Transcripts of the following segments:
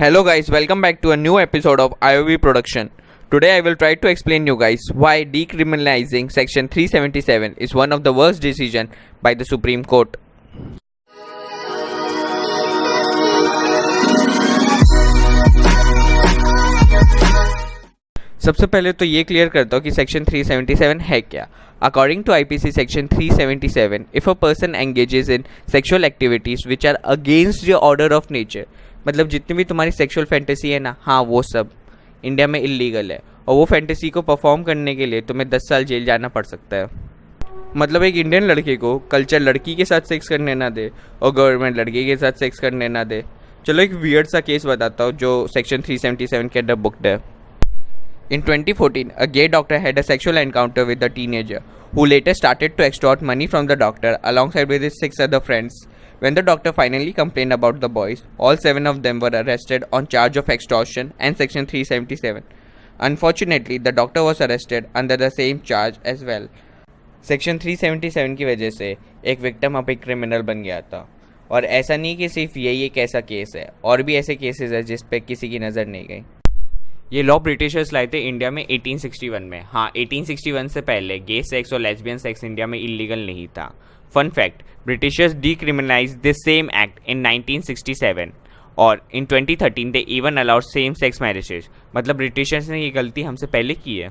Hello guys, welcome back to a new episode of IOV production. Today I will try to explain you guys why decriminalizing section 377 is one of the worst decision by the Supreme Court. सबसे पहले तो ये clear करता हूँ कि section 377 है क्या. According to IPC section 377, if a person engages in sexual activities which are against the order of nature, मतलब जितनी भी तुम्हारी सेक्सुअल फैंटेसी है ना, हाँ वो सब इंडिया में इलीगल है और वो फैंटेसी को परफॉर्म करने के लिए तुम्हें 10 साल जेल जाना पड़ सकता है. मतलब एक इंडियन लड़के को कल्चर लड़की के साथ सेक्स करने ना दे और गवर्नमेंट लड़के के साथ सेक्स करने ना दे. चलो एक वियर्ड सा केस बताता हूँ जो सेक्शन 377 के अंदर बुक्ड है. In 2014, a gay doctor had a sexual encounter with a teenager, who later started to extort money from the doctor alongside with his 6 other friends. When the doctor finally complained about the boys, all 7 of them were arrested on charge of extortion and section 377. Unfortunately, the doctor was arrested under the same charge as well. Section 377 की वजह से एक victim अब एक criminal बन गया था. और ऐसा नहीं कि सिर्फ यही एक ऐसा केस है, और भी ऐसे केसेस है जिस पे किसी की नज़र नहीं गई. ये लॉ ब्रिटिशर्स लाए थे इंडिया में 1861 में. हाँ, 1861 से पहले गे सेक्स और लेस्बियन सेक्स इंडिया में इलीगल नहीं था. Fun fact, Britishers decriminalised this same act in 1967 और in 2013 they even allowed same sex marriages. मतलब ब्रिटिशर्स ने ये गलती हमसे पहले की है.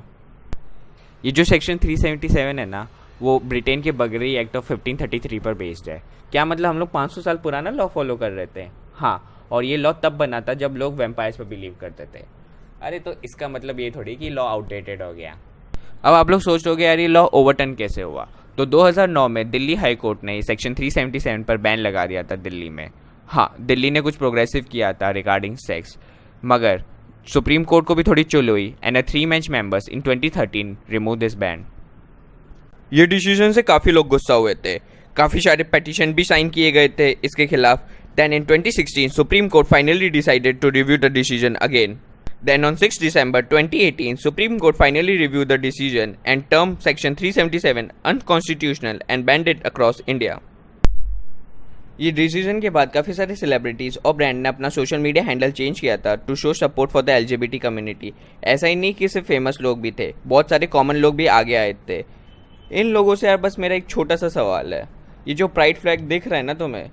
ये जो सेक्शन 377 है ना, वो ब्रिटेन के बगरी एक्ट ऑफ 1533 पर बेस्ड है. क्या मतलब हम लोग 500 साल पुराना लॉ फॉलो कर रहे थे. हाँ, और ये लॉ तब बना था जब लोग वैम्पायर्स पर बिलीव करते थे. अरे तो इसका मतलब ये थोड़ी कि लॉ आउटडेटेड हो गया. अब आप लोग सोच रहे यार ये लॉ ओवरटर्न कैसे हुआ. तो 2009 में दिल्ली हाई कोर्ट ने सेक्शन 377 पर बैन लगा दिया था दिल्ली में. हाँ, दिल्ली ने कुछ प्रोग्रेसिव किया था रिगार्डिंग सेक्स, मगर सुप्रीम कोर्ट को भी थोड़ी चुल हुई and 3 bench members in 2013 remove this ban. ये डिसीजन से काफ़ी लोग गुस्सा हुए थे. काफ़ी सारे पेटिशन भी साइन किए गए थे इसके खिलाफ. Then in 2016 supreme court finally decided to review the decision again. Then on 6 December 2018, Supreme Court finally reviewed the decision and termed Section 377 unconstitutional and banned it across India. ये decision के बाद काफ़ी सारे सेलिब्रिटीज़ और brand ने अपना social media handle change किया था to show support for the LGBT community. ऐसा ही नहीं कि सिर्फ फेमस लोग भी थे, बहुत सारे कॉमन लोग भी आगे आए थे. इन लोगों से यार बस मेरा एक छोटा सा सवाल है. ये जो प्राइड फ्लैग दिख रहा है ना तुम्हें,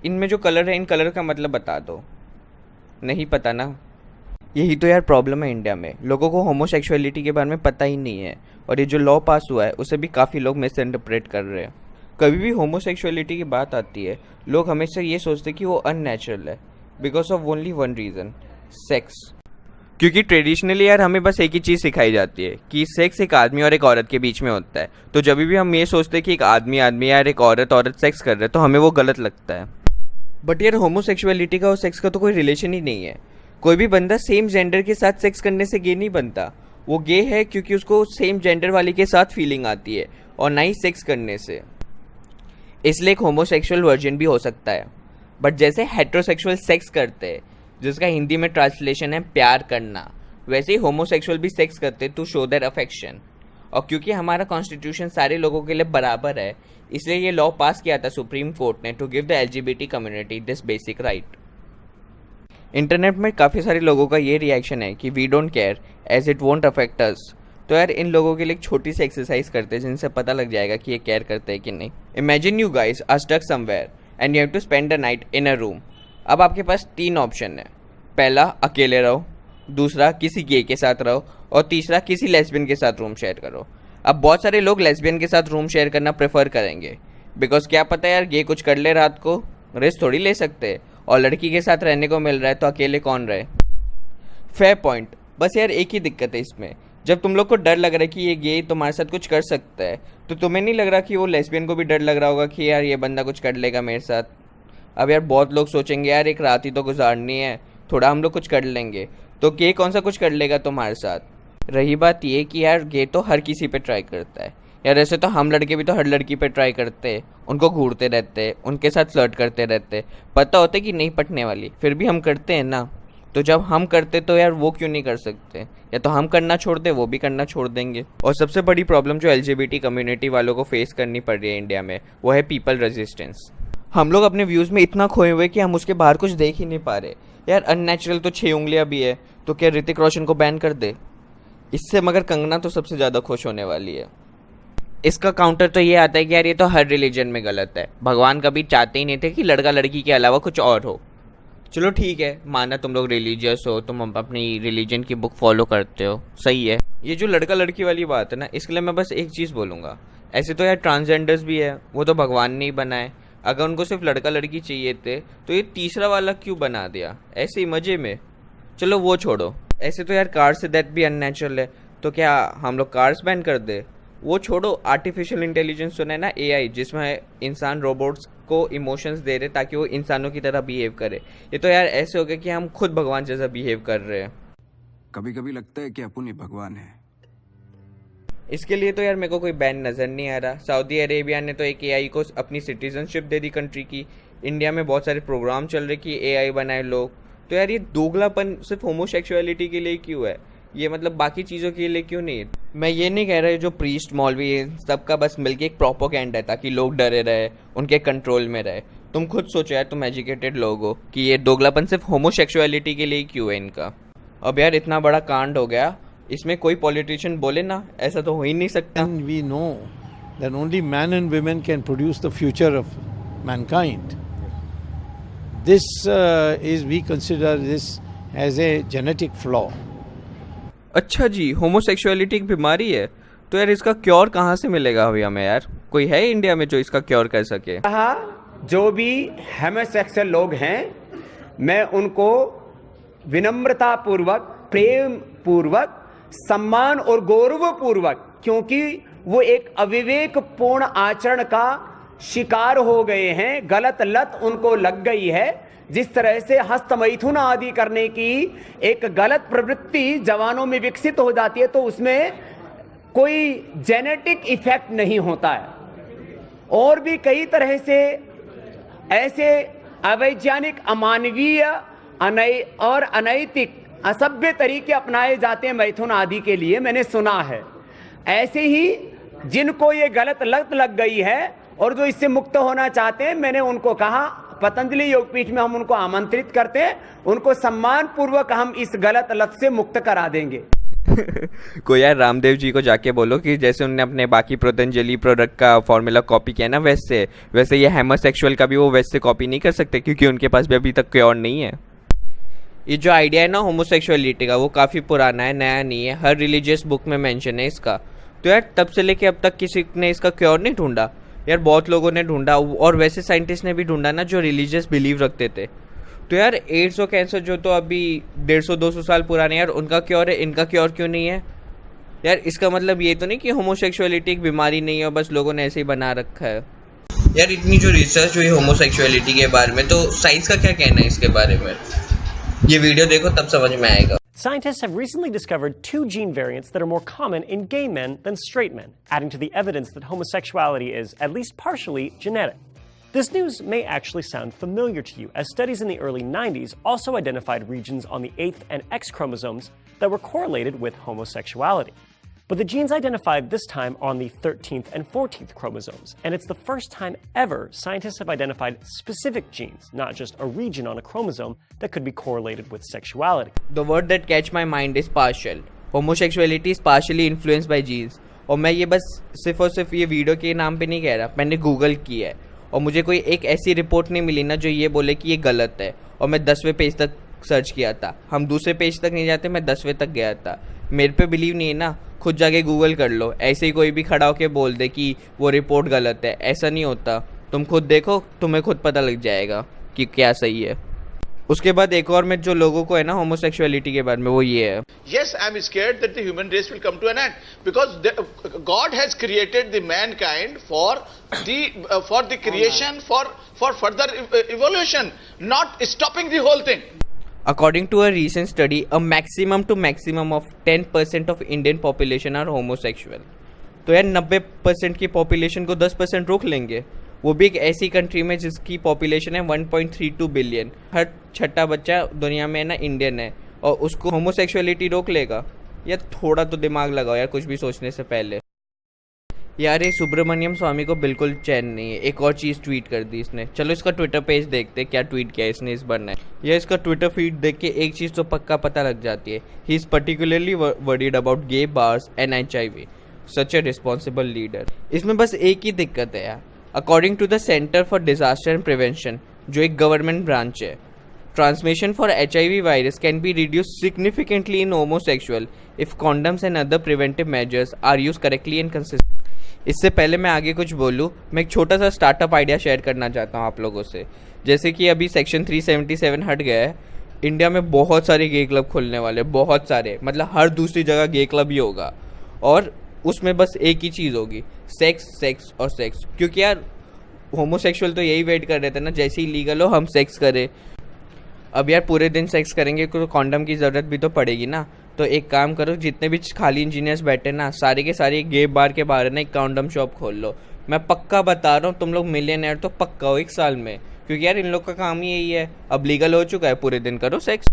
इनमें जो कलर है इन कलर का मतलब बता दो. नहीं पता ना. यही तो यार प्रॉब्लम है इंडिया में. लोगों को होमोसेक्सुअलिटी के बारे में पता ही नहीं है और ये जो लॉ पास हुआ है उसे भी काफ़ी लोग मिस इंटरप्रेट कर रहे हैं. कभी भी होमोसेक्सुअलिटी की बात आती है लोग हमेशा ये सोचते हैं कि वो अननेचुरल है because of only one reason, sex. क्योंकि ट्रेडिशनली यार हमें बस एक ही चीज़ सिखाई जाती है कि सेक्स एक आदमी और एक औरत के बीच में होता है. तो जब भी हम ये सोचते हैं कि एक आदमी यार एक औरत सेक्स कर रहे हैं तो हमें वो गलत लगता है. बट यार होमोसेक्सुअलिटी का और सेक्स का तो कोई रिलेशन ही नहीं है. कोई भी बंदा सेम जेंडर के साथ सेक्स करने से गे नहीं बनता. वो गे है क्योंकि उसको सेम जेंडर वाले के साथ फीलिंग आती है और ना ही सेक्स करने से. इसलिए एक होमोसेक्सुअल वर्जन भी हो सकता है. बट जैसे हेट्रोसेक्सुअल सेक्स करते हैं जिसका हिंदी में ट्रांसलेशन है प्यार करना, वैसे ही होमोसेक्सुअल भी सेक्स करते टू शो देयर अफेक्शन. और क्योंकि हमारा कॉन्स्टिट्यूशन सारे लोगों के लिए बराबर है, इसलिए ये लॉ पास किया था सुप्रीम कोर्ट ने to give the LGBT community this basic right. Internet में काफ़ी सारे लोगों का ये रिएक्शन है कि we don't care as it won't affect us. तो यार इन लोगों के लिए एक छोटी सी एक्सरसाइज करते हैं जिनसे पता लग जाएगा कि ये केयर करते हैं कि नहीं. Imagine you guys are stuck somewhere and you have to spend the night in a room. अब आपके पास 3 ऑप्शन है. पहला, अकेले रहो. दूसरा, किसी गे के साथ रहो. और तीसरा, किसी लेस्बियन के साथ रूम शेयर करो. अब बहुत सारे लोग लेस्बियन के साथ रूम शेयर करना प्रेफर करेंगे बिकॉज क्या पता यार गे कुछ कर ले रात को, रिस्क थोड़ी ले सकते हैं. और लड़की के साथ रहने को मिल रहा है तो अकेले कौन रहे. Fair point. बस यार एक ही दिक्कत है इसमें, जब तुम लोग को डर लग रहा है कि ये गे तुम्हारे साथ कुछ कर सकता है तो तुम्हें नहीं लग रहा कि वो लेस्बियन को भी डर लग रहा होगा कि यार ये बंदा कुछ कर लेगा मेरे साथ. अब यार बहुत लोग सोचेंगे यार एक रात ही तो गुजारनी है, थोड़ा हम लोग कुछ कर लेंगे. तो गे कौन सा कुछ कर लेगा तुम्हारे साथ. रही बात ये कि यार गे तो हर किसी पे ट्राई करता है यार. ऐसे तो हम लड़के भी तो हर लड़की पे ट्राई करते हैं, उनको घूरते रहते हैं, उनके साथ फ्लर्ट करते रहते हैं. पता होता है कि नहीं पटने वाली, फिर भी हम करते हैं ना. तो जब हम करते तो यार वो क्यों नहीं कर सकते. या तो हम करना छोड़ दे, वो भी करना छोड़ देंगे. और सबसे बड़ी प्रॉब्लम जो LGBT कम्युनिटी वालों को फेस करनी पड़ रही है इंडिया में, वो है पीपल रेजिस्टेंस. हम लोग अपने व्यूज़ में इतना खोए हुए कि हम उसके बाहर कुछ देख ही नहीं पा रहे. यार अननेचुरल तो 6 उंगलियां भी है, तो क्या ऋतिक रोशन को बैन कर दे? इससे मगर कंगना तो सबसे ज़्यादा खुश होने वाली है। इसका काउंटर तो ये आता है कि यार ये तो हर रिलीजन में गलत है, भगवान कभी चाहते ही नहीं थे कि लड़का लड़की के अलावा कुछ और हो। चलो ठीक है, माना तुम लोग रिलीजियस हो, तुम अपनी रिलीजन की बुक फॉलो करते हो, सही है। ये जो लड़का लड़की वाली बात है ना, इसके लिए मैं बस एक चीज़ बोलूँगा, ऐसे तो यार ट्रांसजेंडर्स भी है, वो तो भगवान ने ही बनाए। अगर उनको सिर्फ लड़का लड़की चाहिए थे तो ये तीसरा वाला क्यों बना दिया, ऐसे ही मज़े में। चलो वो छोड़ो, ऐसे तो यार कार से डेथ भी अननेचुरल है, तो क्या हम लोग कार्स बैन कर दे? वो छोड़ो, आर्टिफिशियल इंटेलिजेंस सुना है ना, एआई, जिसमें इंसान रोबोट्स को इमोशंस दे रहे ताकि वो इंसानों की तरह बिहेव करे। ये तो यार ऐसे हो गया कि हम खुद भगवान जैसा बिहेव कर रहे हैं। कभी कभी लगता है कि अपन ही भगवान है। इसके लिए तो यार मेरे को कोई बैन नज़र नहीं आ रहा। सऊदी अरेबिया ने तो एक एआई को अपनी सिटीजनशिप दे दी कंट्री की। इंडिया में बहुत सारे प्रोग्राम चल रहे कि एआई बनाए लोग। तो यार ये दोगलापन सिर्फ होमोसेक्सुअलिटी के लिए क्यों है? ये मतलब बाकी चीज़ों के लिए क्यों नहीं? मैं ये नहीं कह रहा जो प्रीस्ट मौलवी है सबका बस मिलके एक प्रोपोगेंडा है ताकि लोग डरे रहे, उनके कंट्रोल में रहे। तुम खुद सोचो यार, तुम एजुकेटेड लोग हो, कि ये दोगलापन सिर्फ होमोसेक्सुअलिटी के लिए क्यों है इनका। अब यार इतना बड़ा कांड हो गया, इसमें कोई पॉलिटिशियन बोले ना, ऐसा तो हो ही नहीं सकता। And we know that only man and women can produce the future of mankind. This we consider this as a genetic flaw. अच्छा जी, होमोसेक्सुअलिटी एक बीमारी है, तो यार इसका क्योर कहाँ से मिलेगा अभी हमें? यार कोई है इंडिया में जो इसका क्योर कर सके? जो भी होमोसेक्सुअल लोग हैं, मैं उनको विनम्रता पूर्वक, प्रेम पूर्वक, सम्मान और गौरव पूर्वक, क्योंकि वो एक अविवेकपूर्ण आचरण का शिकार हो गए हैं, गलत लत उनको लग गई है। जिस तरह से हस्तमैथुन आदि करने की एक गलत प्रवृत्ति जवानों में विकसित हो जाती है, तो उसमें कोई जेनेटिक इफेक्ट नहीं होता है। और भी कई तरह से ऐसे अवैज्ञानिक, अमानवीय और अनैतिक, असभ्य तरीके अपनाए जाते हैं मैथुन आदि के लिए, मैंने सुना है। ऐसे ही जिनको ये गलत लत लग गई है और जो इससे मुक्त होना चाहते हैं, मैंने उनको कहा, पतंजलि योगपीठ में हम उनको आमंत्रित करते हैं, उनको सम्मान पूर्वक हम इस गलत लत से मुक्त करा देंगे। कोई यार रामदेव जी को जाके बोलो कि जैसे उन्होंने अपने बाकी पतंजलि प्रोडक्ट का फॉर्मूला कॉपी किया ना, वैसे ये होमोसेक्सुअल का भी वो वैसे कॉपी नहीं कर सकते, क्योंकि उनके पास भी अभी तक क्योर नहीं है। ये जो आइडिया है ना होमोसेक्सुअलिटी का, वो काफ़ी पुराना है, नया नहीं है। हर रिलीजियस बुक में मेंशन है इसका। तो यार तब से लेके अब तक किसी ने इसका क्योर नहीं ढूंढा? यार बहुत लोगों ने ढूंढा, और वैसे साइंटिस्ट ने भी ढूंढा ना जो रिलीजियस बिलीव रखते थे। तो यार एड्स और कैंसर जो तो अभी 150-200 साल पुराने, यार उनका क्योर है, इनका क्योर क्यों नहीं है? यार इसका मतलब ये तो नहीं कि होमोसेक्सुअलिटी एक बीमारी नहीं है और बस लोगों ने ऐसे ही बना रखा है। यार इतनी जो रिसर्च हुई होमोसेक्सुअलिटी के बारे में, तो साइंस का क्या कहना है इसके बारे में? ये वीडियो देखो तब समझ में आएगा। Scientists have recently discovered 2 gene variants that are more common in gay men than straight men, adding to the evidence that homosexuality is, at least partially, genetic. This news may actually sound familiar to you, as studies in the early 90s also identified regions on the 8th and X chromosomes that were correlated with homosexuality. But the genes identified this time on the 13th and 14th chromosomes, and it's the first time ever scientists have identified specific genes, not just a region on a chromosome that could be correlated with sexuality. The word that catch my mind is partial. Homosexuality is partially influenced by genes. और मैं ये बस सिर्फ और सिर्फ ये video के नाम पे नहीं कह रहा, मैंने गूगल किया है और मुझे कोई एक ऐसी रिपोर्ट नहीं मिली ना जो ये बोले कि ये गलत है। और मैं 10वें पेज तक सर्च किया था, हम दूसरे पेज तक नहीं जाते, मैं 10वें तक गया था। मेरे पे बिलीव नहीं है ना, खुद जाके गूगल कर लो। ऐसे ही कोई भी खड़ा होके बोल दे कि वो रिपोर्ट गलत है, ऐसा नहीं होता। तुम खुद देखो, तुम्हें खुद पता लग जाएगा कि क्या सही है। उसके बाद एक और मिथ जो लोगों को है ना होमोसेक्सुअलिटी के बारे में, वो ये है, Yes, I am scared that the human race will come to an end because God has created the mankind for the creation, for further evolution, not stopping the whole thing. According to a recent study, a maximum of 10% of Indian population are homosexual. तो यार 90% की population को 10% रोक लेंगे, वो भी एक ऐसी कंट्री में जिसकी पॉपुलेशन है 1.32 बिलियन। हर छठा बच्चा दुनिया में है ना इंडियन है, और उसको होमोसेक्सुअलिटी रोक लेगा? यार थोड़ा तो दिमाग लगाओ यार कुछ भी सोचने से पहले। यार ये सुब्रमण्यम स्वामी को बिल्कुल चैन नहीं है, एक और चीज़ ट्वीट कर दी इसने। चलो इसका ट्विटर पेज देखते हैं क्या ट्वीट किया इसने इस बार ने। या इसका ट्विटर फीड देख के एक चीज़ तो पक्का पता लग जाती है, he is particularly worried about gay bars and HIV, such a responsible leader. इसमें बस एक ही दिक्कत है यार, according to the centre for disaster and prevention, जो एक गवर्नमेंट ब्रांच है, transmission for HIV virus can be reduced significantly in homosexual if condoms and other preventive measures are used correctly and consistently. इससे पहले मैं आगे कुछ बोलूँ, मैं एक छोटा सा स्टार्टअप आइडिया शेयर करना चाहता हूँ आप लोगों से। जैसे कि अभी सेक्शन 377 हट गया है, इंडिया में बहुत सारे गे क्लब खुलने वाले, बहुत सारे, मतलब हर दूसरी जगह गे क्लब ही होगा, और उसमें बस एक ही चीज़ होगी, सेक्स सेक्स और सेक्स। क्योंकि यार होमोसेक्सुअल तो यही वेट कर रहे थे ना, जैसे ही लीगल हो हम सेक्स करें। अब यार पूरे दिन सेक्स करेंगे तो कॉन्डम की ज़रूरत भी तो पड़ेगी ना। तो एक काम करो, जितने भी खाली इंजीनियर्स बैठे ना, सारे के सारे गे बार के बाहर ना एक कॉन्डम शॉप खोल लो। मैं पक्का बता रहा हूँ, तुम लोग मिलियनेयर तो पक्का हो 1 साल में, क्योंकि यार इन लोग का काम ही यही है। अब लीगल हो चुका है, पूरे दिन करो sex.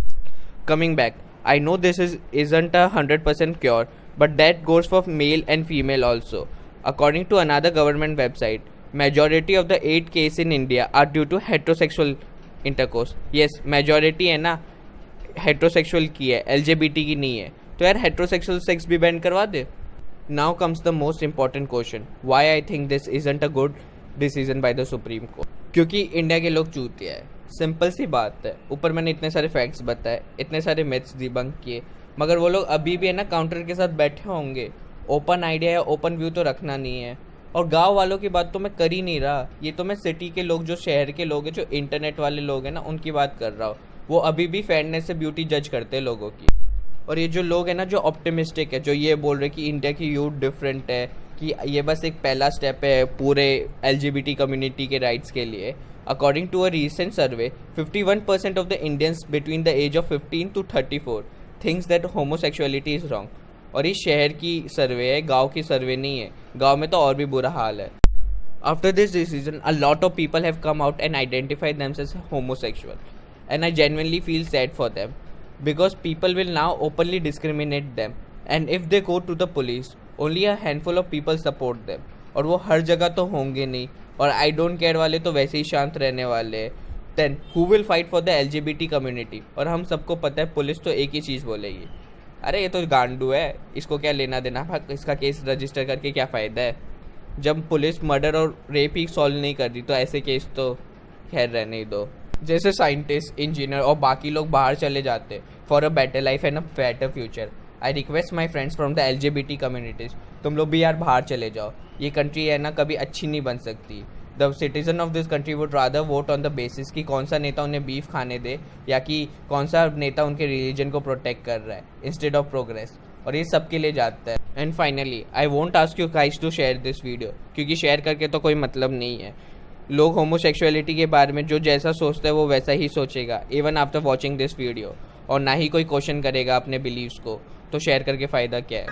Coming back, I know this isn't a 100% cure, but that goes for male and female also. According to another government website, majority of the 8 cases in India are due to heterosexual intercourse. Yes, majority है ना heterosexual की है, LGBT की नहीं है। तो यार heterosexual sex भी बैन करवा दे। Now comes the most important question, why I think this isn't a good decision by the Supreme Court. क्योंकि इंडिया के लोग चूतिया है, सिंपल सी बात है। ऊपर मैंने इतने सारे फैक्ट्स बताए, इतने सारे मिथ्स डिबंक किए, मगर वो लोग अभी भी है ना काउंटर के साथ बैठे होंगे। ओपन आइडिया या ओपन व्यू तो रखना नहीं है। और गांव वालों की बात तो मैं कर ही नहीं रहा, ये तो मैं सिटी के लोग, जो शहर के लोग हैं, जो इंटरनेट वाले लोग हैं ना, उनकी बात कर रहा हूँ। वो अभी भी फेयरनेस से ब्यूटी जज करते हैं लोगों की। और ये जो लोग हैं ना जो ऑप्टिमिस्टिक है, जो ये बोल रहे कि इंडिया की यूथ डिफरेंट है, कि ये बस एक पहला स्टेप है पूरे LGBT कम्युनिटी के राइट्स के लिए। According to a recent survey, 51% of the Indians between the age of 15 to 34 thinks that homosexuality is wrong. और ये शहर की सर्वे है, गांव की सर्वे नहीं है। गांव में तो और भी बुरा हाल है। After this decision a lot of people have come out and identified themselves homosexual, and I genuinely feel sad for them, because people will now openly discriminate them, and if they go to the police only a handful of people support them. और वो हर जगह तो होंगे नहीं, और I don't care वाले तो वैसे ही शांत रहने वाले हैं। Then who will fight for the LGBT community. और हम सबको पता है पुलिस तो एक ही चीज़ बोलेगी, अरे ये तो गांडू है, इसको क्या लेना देना, इसका केस रजिस्टर करके क्या फ़ायदा है। जब पुलिस मर्डर और रेप ही सॉल्व नहीं कर रही तो ऐसे केस तो खैर रहने ही दो। जैसे साइंटिस्ट, इंजीनियर और बाकी लोग बाहर चले जाते for a better life and a better future, I request my friends from the LGBT communities, तुम लोग भी यार बाहर चले जाओ। ये कंट्री है ना कभी अच्छी नहीं बन सकती। The citizen of this country would rather vote on the basis कि कौन सा नेता उन्हें बीफ खाने दे, या कि कौन सा नेता उनके रिलीजन को प्रोटेक्ट कर रहा है, इंस्टेड ऑफ प्रोग्रेस। और ये सबके लिए जाता है। And finally I won't ask you guys to share this video, क्योंकि शेयर करके तो कोई मतलब नहीं है। लोग होमोसेक्सुअलिटी के बारे में जो जैसा सोचता है वो वैसा ही सोचेगा, even after watching this video, और ना ही कोई क्वेश्चन करेगा अपने बिलीव्स को। तो शेयर करके फ़ायदा क्या है।